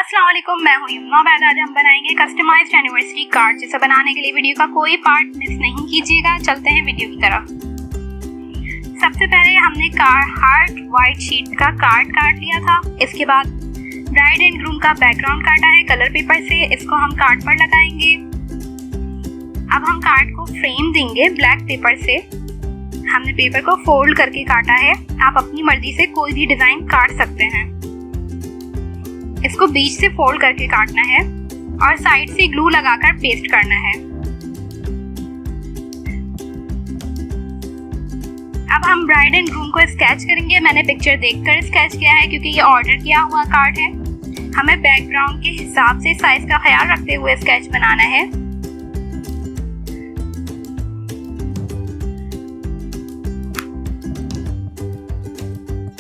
अस्सलाम वालेकुम, मैं हूँ यमुना। आज हम बनाएंगे कस्टमाइज्ड एनिवर्सरी कार्ड, जिसे बनाने के लिए वीडियो का कोई पार्ट मिस नहीं कीजिएगा। चलते हैं वीडियो की तरफ। सबसे पहले हमने हार्ट वाइट शीट का कार्ड काट लिया था। इसके बाद ब्राइड एंड ग्रूम का बैकग्राउंड काटा है कलर पेपर से। इसको हम कार्ड पर लगाएंगे। अब हम कार्ड को फ्रेम देंगे ब्लैक पेपर से। हमने पेपर को फोल्ड करके काटा है। आप अपनी मर्जी से कोई भी डिजाइन काट सकते हैं। इसको बीच से फोल्ड करके काटना है और साइड से ग्लू लगाकर पेस्ट करना है। अब हम ब्राइड एंड ग्रूम को स्केच करेंगे। मैंने पिक्चर देखकर स्केच किया है क्योंकि ये ऑर्डर किया हुआ कार्ड है। हमें बैकग्राउंड के हिसाब से साइज का ख्याल रखते हुए स्केच बनाना है।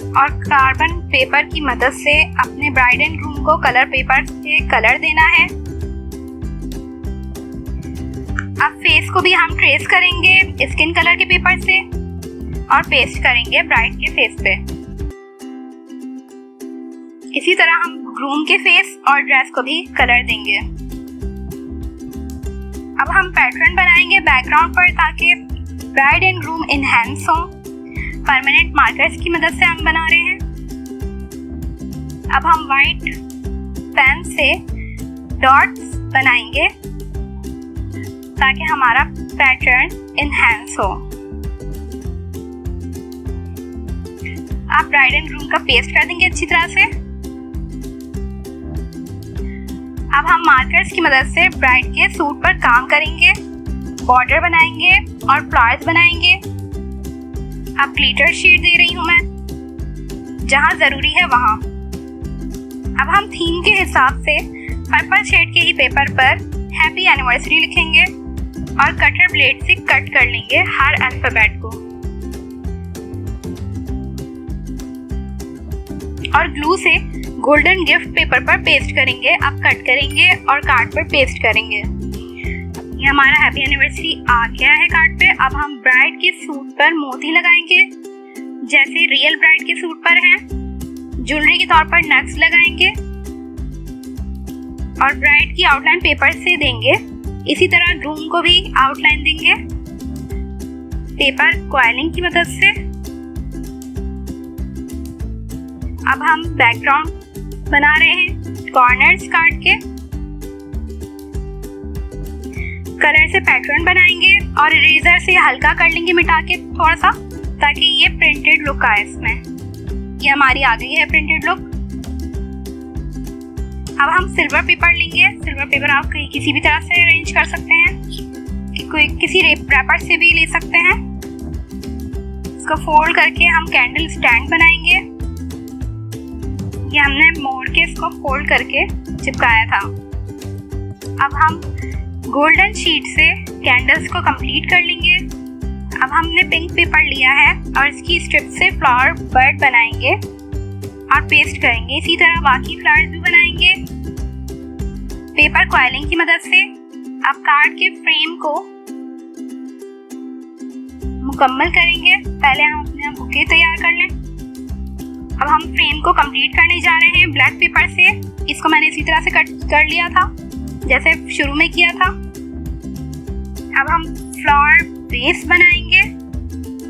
और कार्बन पेपर की मदद से अपने ब्राइड एंड ग्रूम को कलर पेपर से कलर देना है। अब फेस को भी हम ट्रेस करेंगे स्किन कलर के पेपर से और पेस्ट करेंगे ब्राइड के फेस पे। इसी तरह हम ग्रूम के फेस और ड्रेस को भी कलर देंगे। अब हम पैटर्न बनाएंगे बैकग्राउंड पर ताकि ब्राइड एंड ग्रूम इनहैंस हो। परमानेंट मार्कर्स की मदद से हम बना रहे हैं। अब हम वाइट पेन से डॉट्स बनाएंगे ताकि हमारा पैटर्न इनहैंस हो। आप ब्राइड एंड ग्रूम का पेस्ट कर देंगे अच्छी तरह से। अब हम मार्कर्स की मदद से ब्राइड के सूट पर काम करेंगे, बॉर्डर बनाएंगे और फ्लावर्स बनाएंगे। अब ग्लिटर शीट दे रही हूँ मैं जहाँ जरूरी है वहाँ। अब हम थीम के हिसाब से पर्पल शेड के ही पेपर पर हैप्पी एनिवर्सरी लिखेंगे और कटर ब्लेड से कट कर लेंगे हर अल्फाबेट को और ग्लू से गोल्डन गिफ्ट पेपर पर पेस्ट करेंगे। अब कट करेंगे और कार्ड पर पेस्ट करेंगे। ये हमारा हैप्पी एनिवर्सरी आ गया है कार्ड पे। अब हम ब्राइड के सूट पर मोती लगाएंगे जैसे रियल ब्राइड के सूट पर हैं। ज्वेलरी के तौर पर नट्स लगाएंगे और ब्राइड की आउटलाइन पेपर से देंगे। इसी तरह ग्रूम को भी आउटलाइन देंगे पेपर कॉइलिंग की मदद से। अब हम बैकग्राउंड बना रहे हैं कॉर्नर्स कार्ड के। कलर से पैटर्न बनाएंगे और इरेजर से हल्का कर लेंगे मिटा के थोड़ा सा, ताकि ये प्रिंटेड लुक आए इसमें। ये हमारी आ गई है प्रिंटेड लुक। अब हम सिल्वर पेपर लेंगे। सिल्वर पेपर आप किसी भी तरह से अरेंज कर सकते हैं, कोई किसी रैपर से भी ले सकते हैं। इसको फोल्ड करके हम कैंडल स्टैंड बनाएंगे। ये हमने मोड़ के इसको फोल्ड करके चिपकाया था। अब हम गोल्डन शीट से कैंडल्स को कंप्लीट कर लेंगे। अब हमने पिंक पेपर लिया है और इसकी स्ट्रिप से फ्लावर बर्ड बनाएंगे और पेस्ट करेंगे। इसी तरह बाकी फ्लावर्स भी बनाएंगे पेपर कॉइलिंग की मदद से। अब कार्ड के फ्रेम को मुकम्मल करेंगे। पहले हम अपने बुके तैयार कर लें। अब हम फ्रेम को कंप्लीट करने जा रहे हैं ब्लैक पेपर से। इसको मैंने इसी तरह से कट कर लिया था जैसे शुरू में किया था। अब हम फ्लावर बेस बनाएंगे।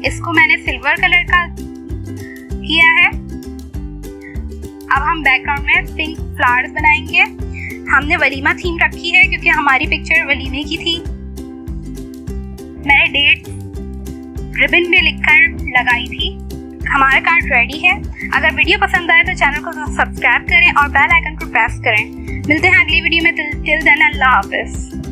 इसको मैंने सिल्वर कलर का किया है। अब हम बैकग्राउंड में पिंक फ्लावर्स बनाएंगे। हमने वलीमा थीम रखी है क्योंकि हमारी पिक्चर वलीमे की थी। मैंने डेट रिबन में लिखकर लगाई थी। हमारा कार्ड रेडी है। अगर वीडियो पसंद आए तो चैनल को सब्सक्राइब करें और बेल आइकन को प्रेस करें। मिलते हैं अगली वीडियो में। टिल देन अल्लाह हाफिज।